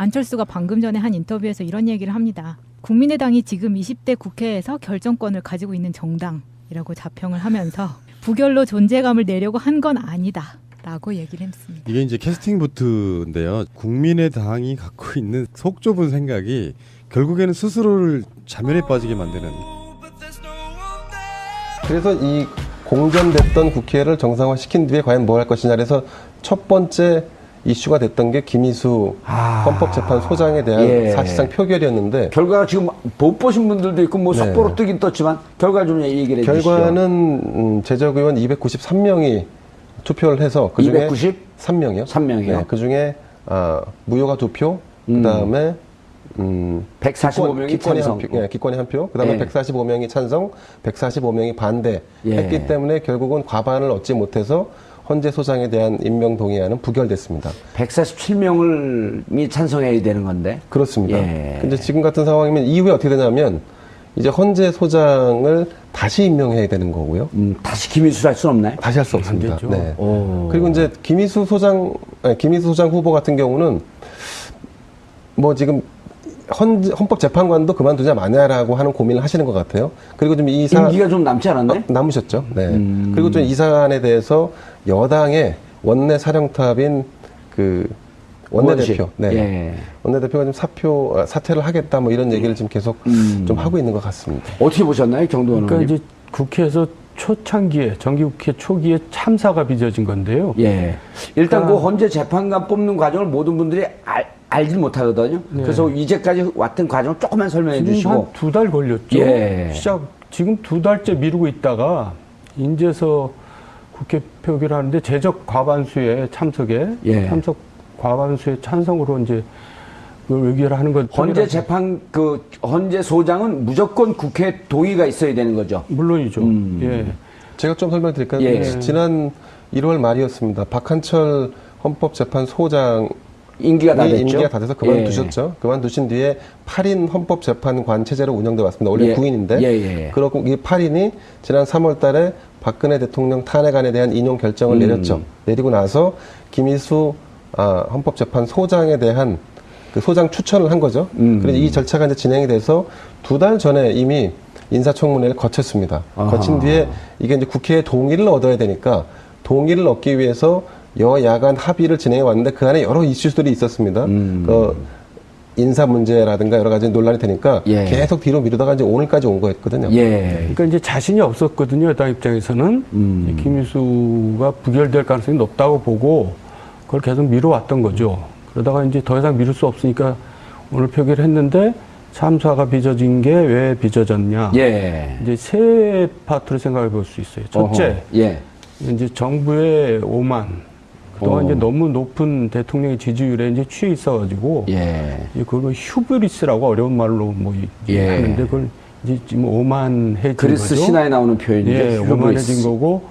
안철수가 방금 전에 한 인터뷰에서 이런 얘기를 합니다. 국민의당이 지금 20대 국회에서 결정권을 가지고 있는 정당이라고 자평을 하면서 부결로 존재감을 내려고 한 건 아니다 라고 얘기를 했습니다. 이게 이제 캐스팅 보트인데요. 국민의당이 갖고 있는 속 좁은 생각이 결국에는 스스로를 자멸에 빠지게 만드는. 그래서 이 공전됐던 국회를 정상화시킨 뒤에 과연 뭘 할 것이냐 그래서 첫 번째 이슈가 됐던 게 김희수 헌법재판소장에 대한 사실상 표결이었는데 결과가 지금 못 보신 분들도 있고 뭐 속보로 뜨긴 떴지만 결과 좀 얘기를 해주시죠. 결과는 제적의원 293명이 투표를 해서 그중에 293명이요? 3명이요? 네, 그중에 무효가 2표, 그다음에 145명이 찬성. 기권이 한 표, 그다음에 145명이 찬성, 145명이 반대 했기 때문에 결국은 과반을 얻지 못해서 헌재 소장에 대한 임명 동의안은 부결됐습니다. 147명이 찬성해야 되는 건데. 그렇습니다. 근데 지금 같은 상황이면 이후에 어떻게 되냐면 이제 헌재 소장을 다시 임명해야 되는 거고요. 다시 김희수 할 수는 없나요? 다시 할 수 없습니다. 네. 그리고 이제 김희수 소장 후보 같은 경우는 뭐 지금 헌법재판관도 그만두자 마냐라고 하는 고민을 하시는 것 같아요. 그리고 좀 임기가 좀 남지 않았나요? 남으셨죠. 네. 그리고 좀 이 사안에 대해서 여당의 원내 사령탑인 그 원내대표, 원내대표가 좀 사퇴를 하겠다 뭐 이런 얘기를 지금 계속 좀 하고 있는 것 같습니다. 어떻게 보셨나요, 정도원 의원님? 그러니까 이제 국회에서 초창기에 정기국회 초기에 참사가 빚어진 건데요. 일단 그 헌재 재판관 뽑는 과정을 모든 분들이 알지 못하거든요. 그래서 이제까지 왔던 과정을 조금만 설명해 주시고. 한 2달 걸렸죠. 지금 2달째 미루고 있다가 인제서 국회 표결하는데 제적 과반수의 참석 과반수의 찬성으로 이제 의결하는 것. 헌재 소장은 무조건 국회 동의가 있어야 되는 거죠. 물론이죠. 제가 좀 설명드릴까요? 지난 1월 말이었습니다. 박한철 헌법재판소장 임기가 다 돼서 그만두셨죠. 그만두신 뒤에 8인 헌법재판관 체제로 운영돼 왔습니다. 원래 9인인데 그렇고 이 8인이 지난 3월 달에 박근혜 대통령 탄핵안에 대한 인용 결정을 내렸죠. 내리고 나서 김희수 헌법재판소장에 대한 그 소장 추천을 한 거죠. 그래서 이 절차가 이제 진행이 돼서 2달 전에 이미 인사청문회를 거쳤습니다. 거친 뒤에 이게 이제 국회의 동의를 얻어야 되니까 동의를 얻기 위해서 여야 간 합의를 진행해 왔는데 그 안에 여러 이슈들이 있었습니다. 인사 문제라든가 여러 가지 논란이 되니까 계속 뒤로 미루다가 이제 오늘까지 온 거였거든요. 그러니까 이제 자신이 없었거든요. 여당 입장에서는 김희수가 부결될 가능성이 높다고 보고 그걸 계속 미뤄왔던 거죠. 그러다가 이제 더 이상 미룰 수 없으니까 오늘 표결을 했는데 참사가 빚어진 게 왜 빚어졌냐. 이제 세 파트로 생각해 볼 수 있어요. 첫째, 이제 정부의 오만. 그동안 이제 너무 높은 대통령의 지지율에 이제 취해 있어가지고, 그걸 휴브리스라고 어려운 말로 뭐 하는데 그걸 이제 지금 오만해진 그리스 거죠. 신화에 나오는 표현이죠. 오만해진 거고,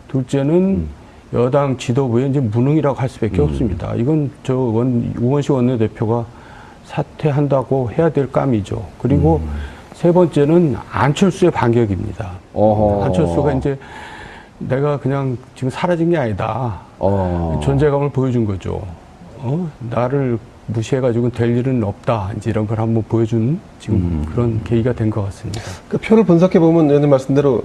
둘째는 여당 지도부의 이제 무능이라고 할 수밖에 없습니다. 이건 우원식 원내대표가 사퇴한다고 해야 될 감이죠. 그리고 세 번째는 안철수의 반격입니다. 안철수가 이제 내가 그냥 지금 사라진 게 아니다. 존재감을 보여준 거죠. 나를 무시해가지고 될 일은 없다. 이제 이런 걸 한번 보여준 지금 그런 계기가 된 것 같습니다. 그 표를 분석해보면 의원님 말씀대로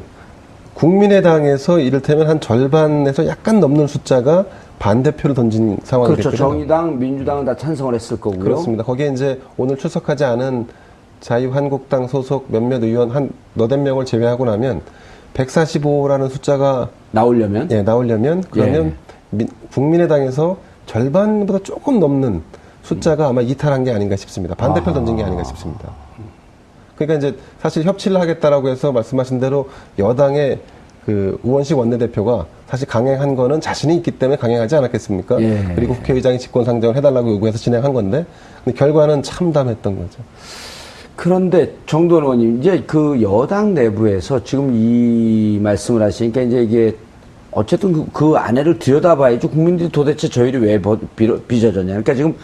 국민의당에서 이를테면 한 절반에서 약간 넘는 숫자가 반대표를 던진 상황이 됐거든요. 됐거든요. 정의당, 민주당은 다 찬성을 했을 거고요. 그렇습니다. 거기에 이제 오늘 출석하지 않은 자유한국당 소속 몇몇 의원 한 너댓 명을 제외하고 나면 145라는 숫자가 나오려면 그러면 국민의당에서 절반보다 조금 넘는 숫자가 아마 이탈한 게 아닌가 싶습니다. 반대표 던진 게 아닌가 싶습니다. 그러니까 이제 사실 협치를 하겠다라고 해서 말씀하신 대로 여당의 그 우원식 원내대표가 사실 강행한 거는 자신이 있기 때문에 강행하지 않았겠습니까? 그리고 국회의장이 직권상정을 해달라고 요구해서 진행한 건데 근데 결과는 참담했던 거죠. 그런데 정도원 의원님, 이제 그 여당 내부에서 지금 이 말씀을 하시니까 이제 이게 어쨌든 그 안에를 들여다봐야지 국민들이 도대체 저희를 왜 빚어졌냐. 그러니까 지금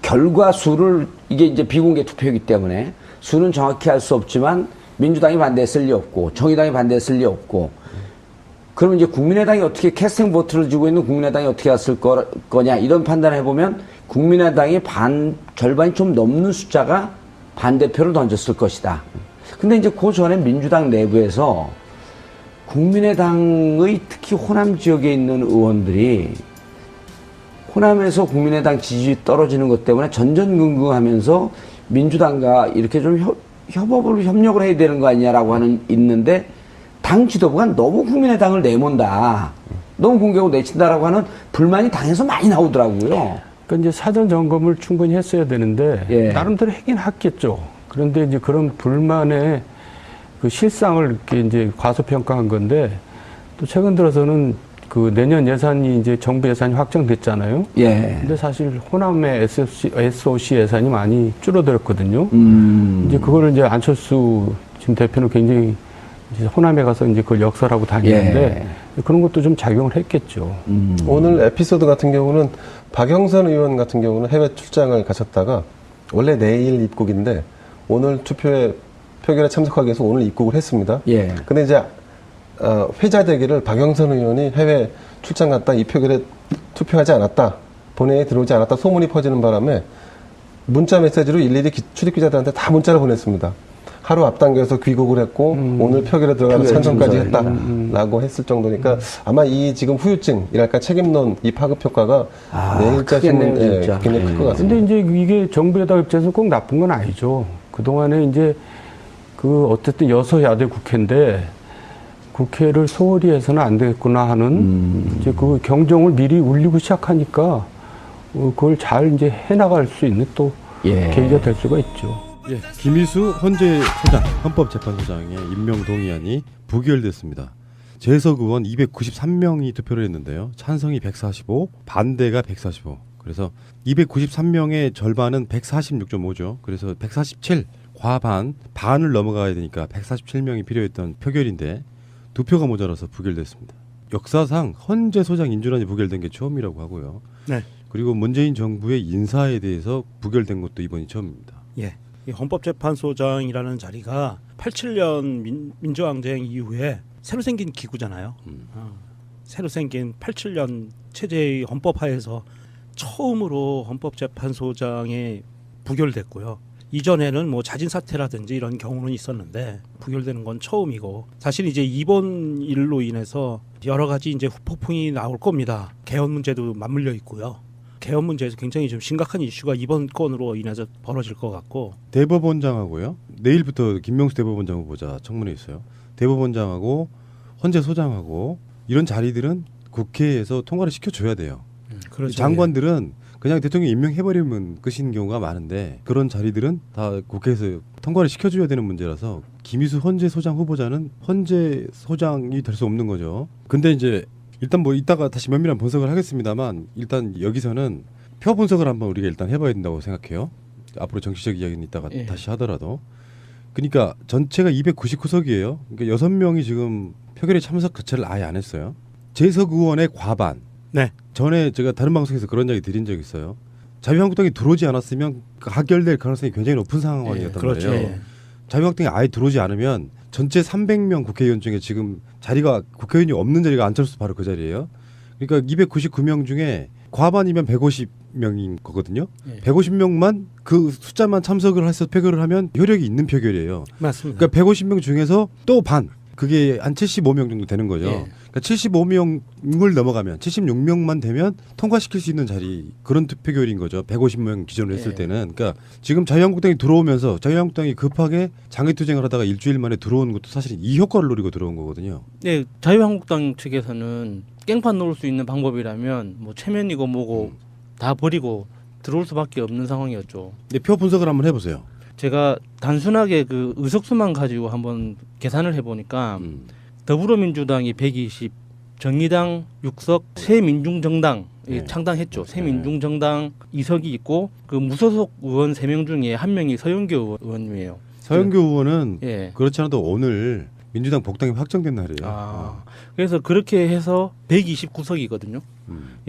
결과 수를 이게 이제 비공개 투표이기 때문에 수는 정확히 알 수 없지만 민주당이 반대했을 리 없고 정의당이 반대했을 리 없고 그러면 이제 국민의당이 어떻게 캐스팅 보트를 쥐고 있는 국민의당이 어떻게 했을 거냐 이런 판단을 해보면 국민의당이 절반이 좀 넘는 숫자가 반대표를 던졌을 것이다. 근데 이제 그 전에 민주당 내부에서 국민의당의 특히 호남 지역에 있는 의원들이 호남에서 국민의당 지지율이 떨어지는 것 때문에 전전긍긍하면서 민주당과 이렇게 좀 협력을 해야 되는 거 아니냐라고 있는데 당 지도부가 너무 국민의당을 내몬다. 너무 공격을 내친다라고 하는 불만이 당에서 많이 나오더라고요. 그러니까 이제 사전 점검을 충분히 했어야 되는데 예. 나름대로 하긴 했겠죠. 그런데 이제 그런 불만의 그 실상을 이렇게 이제 과소평가한 건데 또 최근 들어서는 그 내년 예산이 이제 정부 예산이 확정됐잖아요. 예. 근데 사실 호남의 SOC 예산이 많이 줄어들었거든요. 이제 그거를 이제 안철수 지금 대표는 굉장히 이제 호남에 가서 이제 그걸 역설하고 다니는데 그런 것도 좀 작용을 했겠죠. 오늘 에피소드 같은 경우는 박영선 의원 같은 경우는 해외 출장을 가셨다가 원래 내일 입국인데 오늘 표결에 참석하기 위해서 오늘 입국을 했습니다. 예. 근데 이제 회자되기를 박영선 의원이 해외 출장 갔다 이 표결에 투표하지 않았다, 본회의에 들어오지 않았다 소문이 퍼지는 바람에 문자 메시지로 일일이 출입 기자들한테 다 문자를 보냈습니다. 하루 앞당겨서 귀국을 했고 오늘 표결에 들어가서 찬성까지 했다라고 했을 정도니까 아마 이 지금 후유증이랄까 책임론 이 파급 효과가 내일자 신문에 굉장히 클 것 같습니다. 근데 이제 이게 정부 여당 입장에서 꼭 나쁜 건 아니죠. 그동안에 이제 어쨌든 여서야대 국회인데 국회를 소홀히 해서는 안 되겠구나 하는 이제 그 경종을 미리 울리고 시작하니까 그걸 잘 이제 해나갈 수 있는 또 계기가 될 수가 있죠. 예, 김희수 헌재 소장, 헌법재판소장의 임명 동의안이 부결됐습니다. 재석 의원 293명이 투표를 했는데요. 찬성이 145, 반대가 145. 그래서 293명의 절반은 146.5죠. 그래서 147, 과반, 반을 넘어가야 되니까 147명이 필요했던 표결인데 2표가 모자라서 부결됐습니다. 역사상 헌재 소장 인준안이 부결된 게 처음이라고 하고요. 네. 그리고 문재인 정부의 인사에 대해서 부결된 것도 이번이 처음입니다. 예. 이 헌법재판소장이라는 자리가 87년 민주항쟁 이후에 새로 생긴 기구잖아요. 새로 생긴 87년 체제의 헌법하에서 처음으로 헌법재판소장에 부결됐고요. 이전에는 뭐 자진 사퇴라든지 이런 경우는 있었는데 부결되는 건 처음이고 사실 이제 이번 일로 인해서 여러 가지 이제 후폭풍이 나올 겁니다. 개헌 문제도 맞물려 있고요. 개헌 문제에서 굉장히 좀 심각한 이슈가 이번 건으로 인해서 벌어질 것 같고 대법원장하고요. 내일부터 김명수 대법원장 후보자 청문회 있어요. 대법원장하고 헌재 소장하고 이런 자리들은 국회에서 통과를 시켜줘야 돼요. 그렇죠. 장관들은 그냥 대통령 임명해버리면 끝인 경우가 많은데 그런 자리들은 다 국회에서 통과를 시켜줘야 되는 문제라서 김희수 헌재 소장 후보자는 헌재 소장이 될 수 없는 거죠. 근데 이제 일단 뭐 이따가 다시 면밀한 분석을 하겠습니다만 일단 여기서는 표 분석을 한번 우리가 일단 해봐야 된다고 생각해요. 앞으로 정치적 이야기는 이따가 다시 하더라도. 그러니까 전체가 299석이에요. 그러니까 6명이 지금 표결에 참석 자체를 아예 안 했어요. 재석 의원의 과반. 네. 전에 제가 다른 방송에서 그런 이야기 드린 적이 있어요. 자유한국당이 들어오지 않았으면 가결될 가능성이 굉장히 높은 상황이었단 그렇죠. 말이에요. 자유한국당이 아예 들어오지 않으면 전체 300명 국회의원 중에 지금 자리가 국회의원이 없는 자리가 안철수 바로 그 자리예요. 그러니까 299명 중에 과반이면 150명인 거거든요. 150명만 그 숫자만 참석을 해서 표결을 하면 효력이 있는 표결이에요. 맞습니다. 그러니까 150명 중에서 또 반. 그게 한 75명 정도 되는 거죠. 그러니까 75명을 넘어가면 76명만 되면 통과시킬 수 있는 자리 그런 투표결인 거죠. 150명 기준으로 했을 때는. 그러니까 지금 자유한국당이 들어오면서 자유한국당이 급하게 장애투쟁을 하다가 일주일 만에 들어온 것도 사실 이 효과를 노리고 들어온 거거든요. 네, 자유한국당 측에서는 깽판 놓을 수 있는 방법이라면 뭐 체면이고 뭐고 다 버리고 들어올 수밖에 없는 상황이었죠. 근데 표 분석을 한번 해보세요. 제가 단순하게 그 의석수만 가지고 한번 계산을 해보니까 더불어민주당이 120, 정의당 6석, 새민중정당 창당했죠. 새민중정당 2석이 있고 그 무소속 의원 3명 중에 1명이 서영교 의원님이에요. 서영교 의원은 그렇지 않아도 오늘 민주당 복당이 확정된 날이에요. 그래서 그렇게 해서 129석이거든요.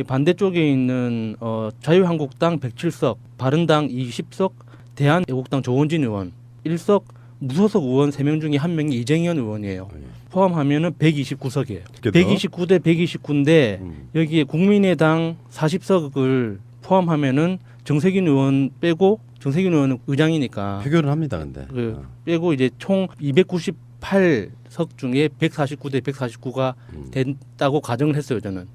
반대쪽에 있는 자유한국당 107석, 바른당 20석, 대한애국당 조원진 의원 1석, 무소속 의원 3명 중에 1명이 이정현 의원이에요. 포함하면은 129석이에요. 129대 129인데 여기에 국민의당 40석을 포함하면은 정세균 의원 빼고 정세균 의원은 의장이니까 표결을 합니다. 근데 빼고 이제 총 298석 중에 149대 149가 된다고 가정을 했어요. 저는.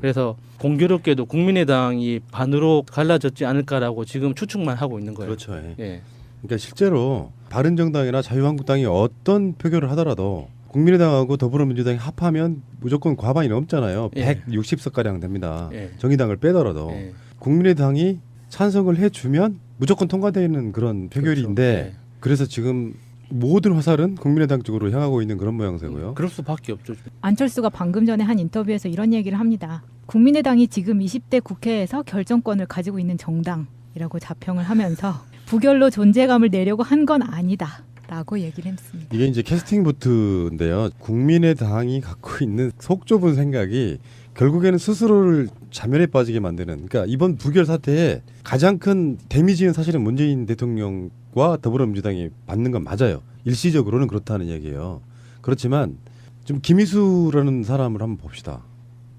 그래서 공교롭게도 국민의당이 반으로 갈라졌지 않을까라고 지금 추측만 하고 있는 거예요. 그렇죠. 예. 그러니까 실제로 바른정당이나 자유한국당이 어떤 표결을 하더라도 국민의당하고 더불어민주당이 합하면 무조건 과반이 넘잖아요. 예. 160석 가량 됩니다. 예. 정의당을 빼더라도 예. 국민의당이 찬성을 해주면 무조건 통과되는 그런 표결인데 그렇죠. 예. 그래서 지금 모든 화살은 국민의당 쪽으로 향하고 있는 그런 모양새고요. 그럴 수밖에 없죠. 안철수가 방금 전에 한 인터뷰에서 이런 얘기를 합니다. 국민의당이 지금 20대 국회에서 결정권을 가지고 있는 정당이라고 자평을 하면서 부결로 존재감을 내려고 한 건 아니다. 라고 얘기를 했습니다. 이게 이제 캐스팅 보트인데요. 국민의당이 갖고 있는 속 좁은 생각이 결국에는 스스로를 자멸에 빠지게 만드는. 그러니까 이번 부결 사태에 가장 큰 데미지는 사실은 문재인 대통령과 더불어민주당이 받는 건 맞아요. 일시적으로는 그렇다는 얘기예요. 그렇지만 좀 김희수라는 사람을 한번 봅시다.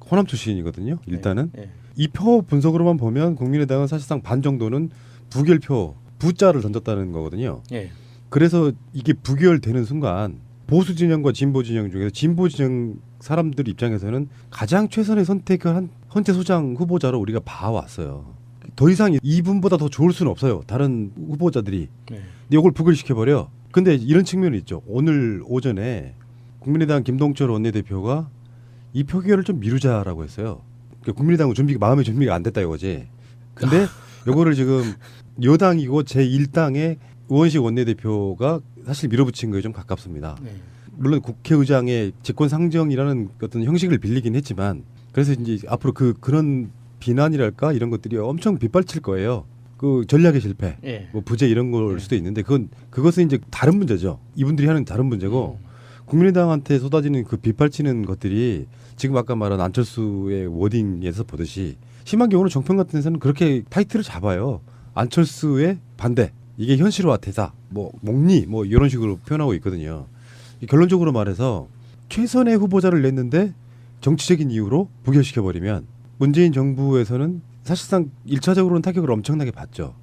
호남 출신이거든요. 일단은 이 표 분석으로만 보면 국민의당은 사실상 반 정도는 부결표 부자를 던졌다는 거거든요. 예. 그래서 이게 부결되는 순간 보수 진영과 진보 진영 중에서 진보 진영 사람들 입장에서는 가장 최선의 선택을 한 헌재 소장 후보자로 우리가 봐왔어요. 더 이상 이분보다 더 좋을 수는 없어요. 다른 후보자들이. 근데 이걸 부결시켜버려. 근데 이런 측면이 있죠. 오늘 오전에 국민의당 김동철 원내대표가 이 표결을 좀 미루자라고 했어요. 그러니까 국민의당은 마음의 준비가 안 됐다 이거지. 근데 요거를 지금 여당이고 제1당의 우원식 원내대표가 사실 밀어붙인 거에 좀 가깝습니다. 물론 국회의장의 직권 상정이라는 어떤 형식을 빌리긴 했지만 그래서 이제 앞으로 그런 비난이랄까 이런 것들이 엄청 빗발칠 거예요. 그 전략의 실패, 뭐 부재 이런 걸 수도 있는데 그것은 이제 다른 문제죠. 이분들이 하는 다른 문제고 국민의당한테 쏟아지는 그 빗발치는 것들이 지금 아까 말한 안철수의 워딩에서 보듯이 심한 경우는 정평 같은 데서는 그렇게 타이틀을 잡아요. 안철수의 반대. 이게 현실화 대사, 뭐 목리, 뭐 이런 식으로 표현하고 있거든요. 결론적으로 말해서 최선의 후보자를 냈는데 정치적인 이유로 부결시켜 버리면 문재인 정부에서는 사실상 1차적으로는 타격을 엄청나게 받죠.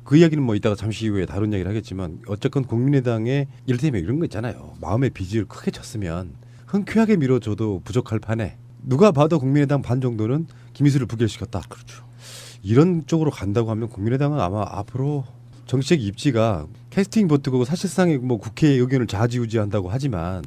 그 이야기는 뭐 이따가 잠시 후에 다른 이야기를 하겠지만 어쨌건 국민의당의 이를테면 이런 거 있잖아요. 마음의 빚을 크게 졌으면 흔쾌하게 밀어줘도 부족할 판에 누가 봐도 국민의당 반 정도는 김희수를 부결시켰다. 그렇죠. 이런 쪽으로 간다고 하면 국민의당은 아마 앞으로 정치적 입지가 캐스팅 보트고 사실상의 뭐 국회의 의견을 좌지우지한다고 하지만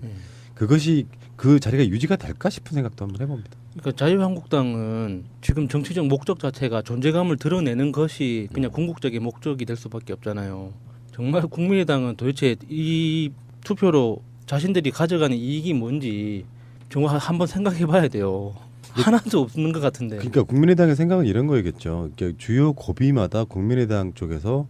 그것이 그 자리가 유지가 될까 싶은 생각도 한번 해봅니다. 그러니까 자유한국당은 지금 정치적 목적 자체가 존재감을 드러내는 것이 그냥 궁극적인 목적이 될 수밖에 없잖아요. 정말 국민의당은 도대체 이 투표로 자신들이 가져가는 이익이 뭔지 정말 한번 생각해봐야 돼요. 하나도 없는 것 같은데. 그러니까 국민의당의 생각은 이런 거겠죠. 그러니까 주요 고비마다 국민의당 쪽에서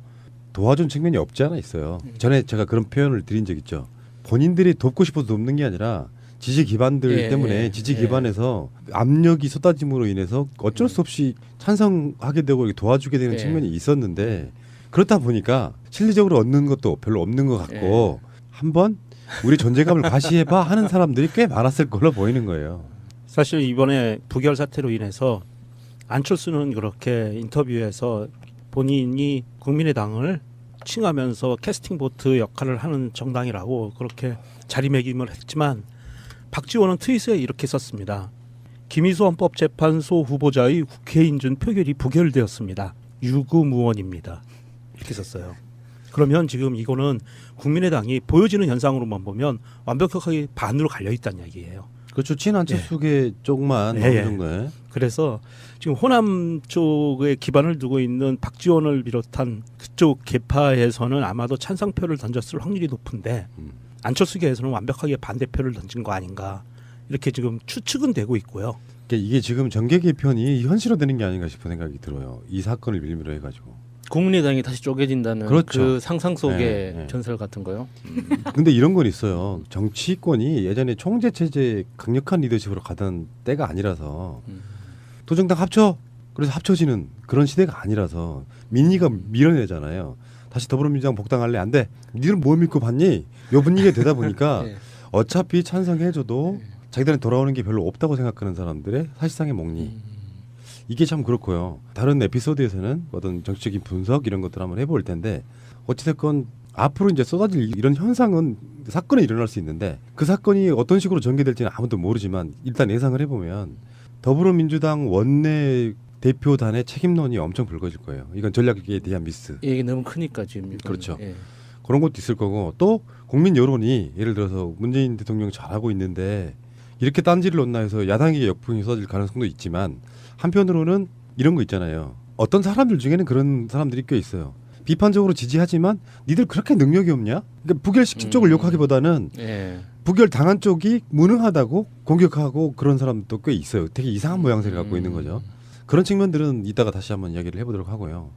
도와준 측면이 없지 않아 있어요. 전에 제가 그런 표현을 드린 적 있죠. 본인들이 돕고 싶어서 돕는 게 아니라 지지 기반들 때문에 지지 기반에서 압력이 쏟아짐으로 인해서 어쩔 수 없이 찬성하게 되고 도와주게 되는 측면이 있었는데 그렇다 보니까 실리적으로 얻는 것도 별로 없는 것 같고 한번 우리 존재감을 과시해봐 하는 사람들이 꽤 많았을 걸로 보이는 거예요. 사실 이번에 부결 사태로 인해서 안철수는 그렇게 인터뷰에서 본인이 국민의당을 칭하면서 캐스팅 보트 역할을 하는 정당이라고 그렇게 자리매김을 했지만 박지원은 트윗에 이렇게 썼습니다. 김희수 헌법재판소 후보자의 국회 인준 표결이 부결되었습니다. 유구무원입니다. 이렇게 썼어요. 그러면 지금 이거는 국민의당이 보여지는 현상으로만 보면 완벽하게 반으로 갈려있다는 얘기예요. 그렇죠. 친안철수계 쪽만 어느 정도에. 그래서 지금 호남 쪽에 기반을 두고 있는 박지원을 비롯한 그쪽 계파에서는 아마도 찬성표를 던졌을 확률이 높은데 안철수계에서는 완벽하게 반대표를 던진 거 아닌가 이렇게 지금 추측은 되고 있고요. 그러니까 이게 지금 정계 개편이 현실화되는 게 아닌가 싶은 생각이 들어요. 이 사건을 빌미로 해가지고. 국민의당이 다시 쪼개진다는 그렇죠. 그 상상 속의 전설 같은 거요. 근데 이런 건 있어요. 정치권이 예전에 총재 체제 강력한 리더십으로 가던 때가 아니라서 도정당 합쳐 그래서 합쳐지는 그런 시대가 아니라서 민의가 밀어내잖아요. 다시 더불어민주당 복당할래? 안 돼. 니들 뭐 믿고 봤니? 요 분위기가 되다 보니까 네. 어차피 찬성해줘도 자기들은 돌아오는 게 별로 없다고 생각하는 사람들의 사실상의 몽리. 이게 참 그렇고요. 다른 에피소드에서는 어떤 정치적인 분석 이런 것들 한번 해볼 텐데 어찌됐건 앞으로 이제 쏟아질 이런 현상은 사건이 일어날 수 있는데 그 사건이 어떤 식으로 전개될지는 아무도 모르지만 일단 예상을 해보면 더불어민주당 원내 대표단의 책임론이 엄청 불거질 거예요. 이건 전략에 대한 미스. 이게 너무 크니까 지금. 이거는. 그렇죠. 예. 그런 것도 있을 거고 또 국민 여론이 예를 들어서 문재인 대통령 잘하고 있는데 이렇게 딴지를 놓나 해서 야당에게 역풍이 쏟아질 가능성도 있지만 한편으로는 이런 거 있잖아요. 어떤 사람들 중에는 그런 사람들이 꽤 있어요. 비판적으로 지지하지만 니들 그렇게 능력이 없냐? 그러니까 부결시킨 쪽을 욕하기보다는 예. 부결 당한 쪽이 무능하다고 공격하고 그런 사람도 꽤 있어요. 되게 이상한 모양새를 갖고 있는 거죠. 그런 측면들은 이따가 다시 한번 이야기를 해보도록 하고요.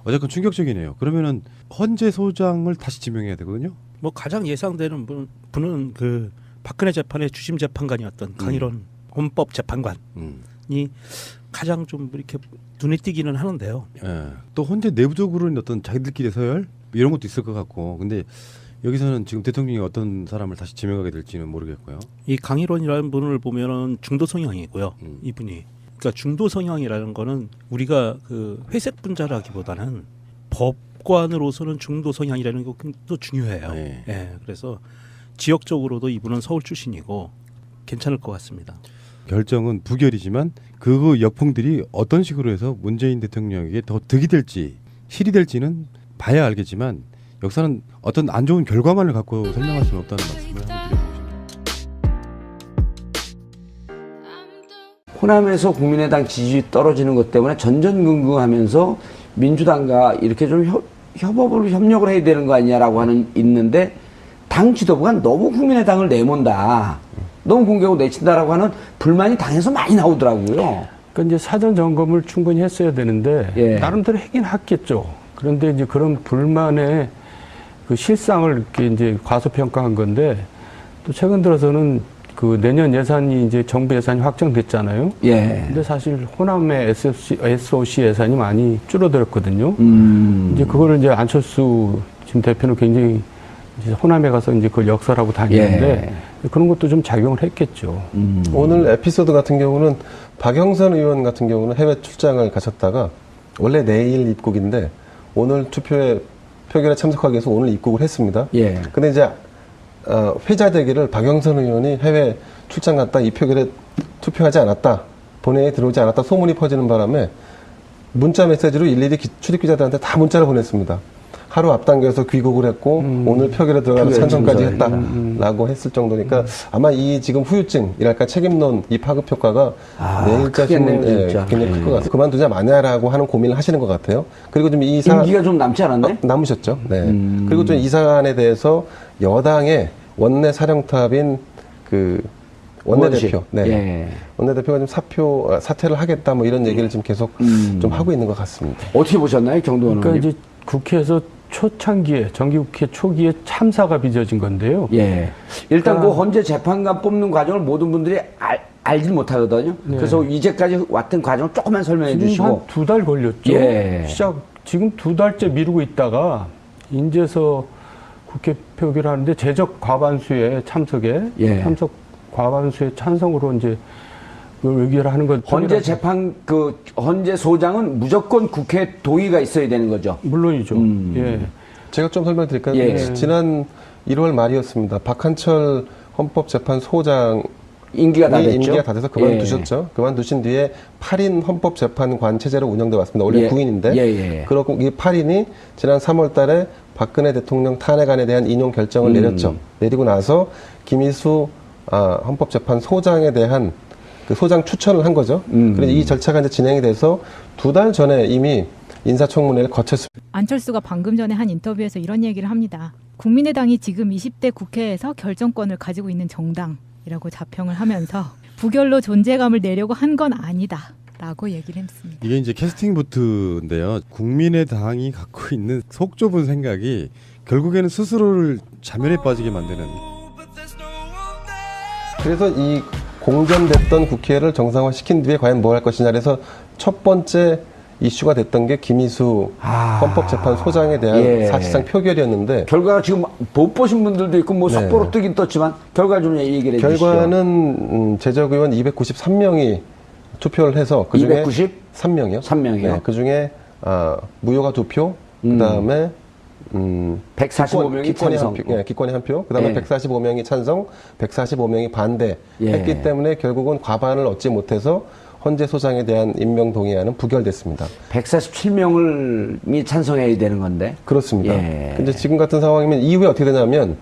어쨌건 충격적이네요. 그러면은 헌재 소장을 다시 지명해야 되거든요. 뭐 가장 예상되는 분은 그 박근혜 재판의 주심 재판관이었던 강일원 헌법 재판관이 가장 좀 이렇게 눈에 띄기는 하는데요. 예. 또 헌재 내부적으로는 어떤 자기들끼리 서열 이런 것도 있을 것 같고, 근데 여기서는 지금 대통령이 어떤 사람을 다시 지명하게 될지는 모르겠고요. 이 강일원이라는 분을 보면은 중도 성향이고요. 이분이. 그러니까 중도 성향이라는 거는 우리가 그 회색 분자라기보다는 법관으로서는 중도 성향이라는 것도 중요해요. 네. 예. 그래서 지역적으로도 이분은 서울 출신이고 괜찮을 것 같습니다. 결정은 부결이지만 그 역풍들이 어떤 식으로 해서 문재인 대통령에게 더 득이 될지 실이 될지는 봐야 알겠지만 역사는 어떤 안 좋은 결과만을 갖고 설명할 수는 없다는 말씀을 한번 드려보고 싶습니다. 호남에서 국민의당 지지율이 떨어지는 것 때문에 전전긍긍하면서 민주당과 이렇게 좀 협력을 해야 되는 거 아니냐라고 하는 있는데 당 지도부가 너무 국민의당을 내몬다. 너무 공격을 내친다라고 하는 불만이 당에서 많이 나오더라고요. 그러니까 이제 사전 점검을 충분히 했어야 되는데 예. 나름대로 하긴 했겠죠. 그런데 이제 그런 불만의 그 실상을 이렇게 이제 과소평가한 건데 또 최근 들어서는 그 내년 예산이 이제 정부 예산이 확정됐잖아요. 예. 근데 사실 호남의 SOC 예산이 많이 줄어들었거든요. 이제 그거를 이제 안철수 지금 대표는 굉장히 이제 호남에 가서 이제 그걸 역설하고 다니는데 그런 것도 좀 작용을 했겠죠. 오늘 에피소드 같은 경우는 박영선 의원 같은 경우는 해외 출장을 가셨다가 원래 내일 입국인데 오늘 표결에 참석하기 위해서 오늘 입국을 했습니다. 예. 근데 이제 회자되기를 박영선 의원이 해외 출장 갔다 이 표결에 투표하지 않았다, 본회의에 들어오지 않았다 소문이 퍼지는 바람에 문자 메시지로 일일이 출입기자들한테 다 문자를 보냈습니다. 하루 앞당겨서 귀국을 했고 오늘 표결에 들어가서 찬성까지 했다라고 했을 정도니까 아마 이 지금 후유증이랄까 책임론 이 파급 효과가 내일자 신문에 굉장히 클 것 같아요. 그만두자 마냐라고 하는 고민을 하시는 것 같아요. 그리고 좀 이 임기가 좀 남지 않았네? 남으셨죠. 네. 그리고 좀 이 사안에 대해서 여당의 원내 사령탑인 그 원내대표, 원내대표가 좀 사퇴를 하겠다 뭐 이런 얘기를 지금 계속 좀 하고 있는 것 같습니다. 어떻게 보셨나요, 정도원 의원님? 그러니까 이제 국회에서 초창기에 정기국회 초기에 참사가 빚어진 건데요. 예. 일단 그 헌재 재판관 뽑는 과정을 모든 분들이 알지 못하거든요. 네. 그래서 이제까지 왔던 과정을 조금만 설명해 주시고. 한 2달 걸렸죠. 예. 지금 2달째 미루고 있다가 인제서 국회 표결하는데 제적 과반수의 참석에 참석 과반수의 찬성으로 이제 의결을 하는 것. 헌재 재판 헌재 소장은 무조건 국회 동의가 있어야 되는 거죠. 물론이죠. 예. 제가 좀 설명드릴까요? 예. 지난 1월 말이었습니다. 박한철 헌법재판소장 임기가 다 돼서 그만두셨죠. 그만두신 뒤에 8인 헌법재판관 체제로 운영돼 왔습니다. 원래 9인인데 그렇고 이 8인이 지난 3월 달에 박근혜 대통령 탄핵안에 대한 인용 결정을 내렸죠. 내리고 나서 김희수 헌법재판소장에 대한 그 소장 추천을 한 거죠. 그래서 이 절차가 이제 진행이 돼서 2달 전에 이미 인사청문회를 거쳤습니다. 안철수가 방금 전에 한 인터뷰에서 이런 얘기를 합니다. 국민의당이 지금 20대 국회에서 결정권을 가지고 있는 정당이라고 자평을 하면서 부결로 존재감을 내려고 한 건 아니다. 라고 얘기를 했습니다. 이게 이제 캐스팅 보트인데요. 국민의당이 갖고 있는 속 좁은 생각이 결국에는 스스로를 자멸에 빠지게 만드는. 그래서 이 공전됐던 국회를 정상화시킨 뒤에 과연 뭐 할 것이냐 그래서 첫 번째 이슈가 됐던 게 김희수 헌법재판소장에 대한 예. 사실상 표결이었는데 결과가 지금 못 보신 분들도 있고 뭐 속보로 뜨긴 떴지만 결과 좀 얘기를 해주시죠. 결과는 제적 의원 293명이 투표를 해서 그중에 3명이요? 3명이요? 네, 그중에 무효가 2표, 그다음에 145명이 찬성. 기권이 한 표, 그다음에 예. 145명이 찬성, 145명이 반대했기 예. 때문에 결국은 과반을 얻지 못해서 헌재 소장에 대한 임명 동의안은 부결됐습니다. 147명이 찬성해야 되는 건데. 그렇습니다. 예. 근데 지금 같은 상황이면 이후에 어떻게 되냐면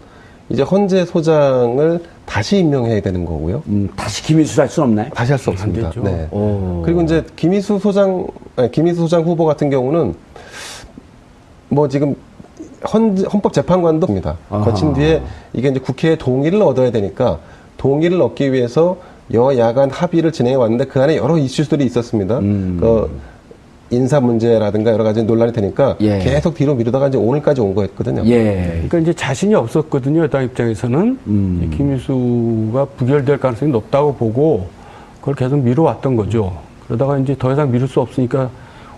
이제 헌재 소장을 다시 임명해야 되는 거고요. 다시 김희수 할 수는 없나요? 다시 할 수 없습니다. 되죠. 네. 오. 그리고 이제 김희수 소장 후보 같은 경우는 뭐 지금 헌법재판관도 입니다. 거친 뒤에 이게 이제 국회의 동의를 얻어야 되니까 동의를 얻기 위해서 여야 간 합의를 진행해 왔는데 그 안에 여러 이슈들이 있었습니다. 인사 문제라든가 여러 가지 논란이 되니까 예. 계속 뒤로 미루다가 이제 오늘까지 온 거였거든요. 예. 그러니까 이제 자신이 없었거든요. 여당 입장에서는 김희수가 부결될 가능성이 높다고 보고 그걸 계속 미뤄왔던 거죠. 그러다가 이제 더 이상 미룰 수 없으니까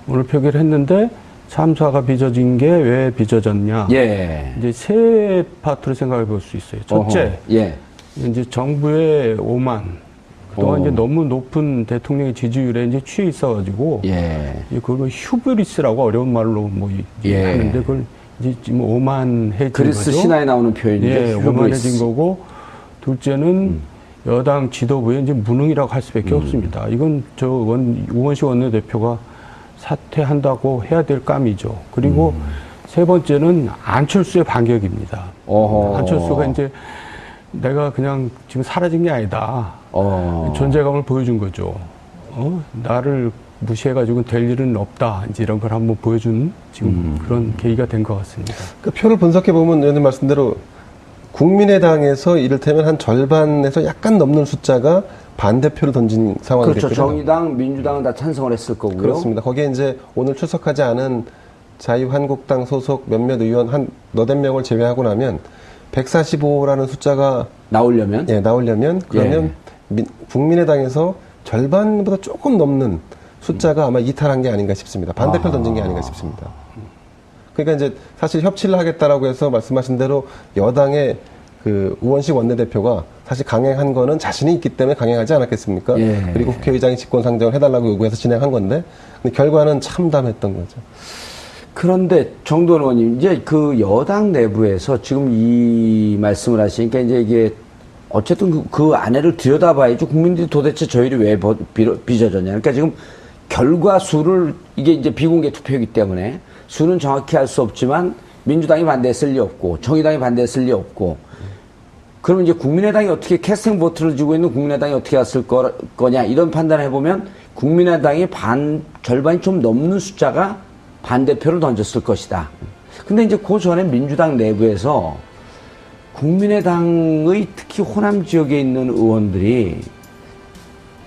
오늘 표결을 했는데 참사가 빚어진 게 왜 빚어졌냐. 예. 이제 세 파트로 생각해 볼 수 있어요. 첫째, 어허. 예. 이제 정부의 오만. 그동안 이제 너무 높은 대통령의 지지율에 이제 취해 있어가지고. 예. 그걸 휴브리스라고 어려운 말로 뭐 예. 하는데 그걸 이제 지금 오만해진 그리스 거죠. 신화에 나오는 표현인데. 예, 오만해진 거고. 둘째는 여당 지도부의 이제 무능이라고 할 수밖에 없습니다. 이건 우원식 원내대표가 사퇴한다고 해야 될 감이죠. 그리고 세 번째는 안철수의 반격입니다. 어허. 안철수가 이제 내가 그냥 지금 사라진 게 아니다. 존재감을 보여준 거죠. 나를 무시해가지고 될 일은 없다. 이제 이런 걸 한번 보여준 지금 그런 계기가 된 것 같습니다. 그 표를 분석해 보면 의원님 말씀대로 국민의당에서 이를테면 한 절반에서 약간 넘는 숫자가 반대표를 던진 상황이 그렇죠. 됐거든요. 정의당, 민주당은 다 찬성을 했을 거고요. 그렇습니다. 거기에 이제 오늘 출석하지 않은 자유한국당 소속 몇몇 의원 한 너댓 명을 제외하고 나면 145라는 숫자가 나오려면 그러면 국민의당에서 절반보다 조금 넘는 숫자가 아마 이탈한 게 아닌가 싶습니다. 반대표 던진 게 아닌가 싶습니다. 그러니까 이제 사실 협치를 하겠다라고 해서 말씀하신 대로 여당의 그 우원식 원내대표가 사실 강행한 거는 자신이 있기 때문에 강행하지 않았겠습니까? 예. 그리고 국회의장이 직권상정을 해달라고 요구해서 진행한 건데 근데 결과는 참담했던 거죠. 그런데 정도원 의원님, 이제 그 여당 내부에서 지금 이 말씀을 하시니까 이제 이게 어쨌든 그 안에를 들여다봐야지 국민들이 도대체 저희를 왜 빚어졌냐. 그러니까 지금 결과 수를 이게 이제 비공개 투표이기 때문에 수는 정확히 알 수 없지만 민주당이 반대했을 리 없고 정의당이 반대했을 리 없고 그러면 이제 국민의당이 어떻게 캐스팅 보트를 쥐고 있는 국민의당이 어떻게 했을 거냐 이런 판단을 해보면 국민의당이 절반이 좀 넘는 숫자가 반대표를 던졌을 것이다. 근데 이제 그 전에 민주당 내부에서 국민의당의 특히 호남 지역에 있는 의원들이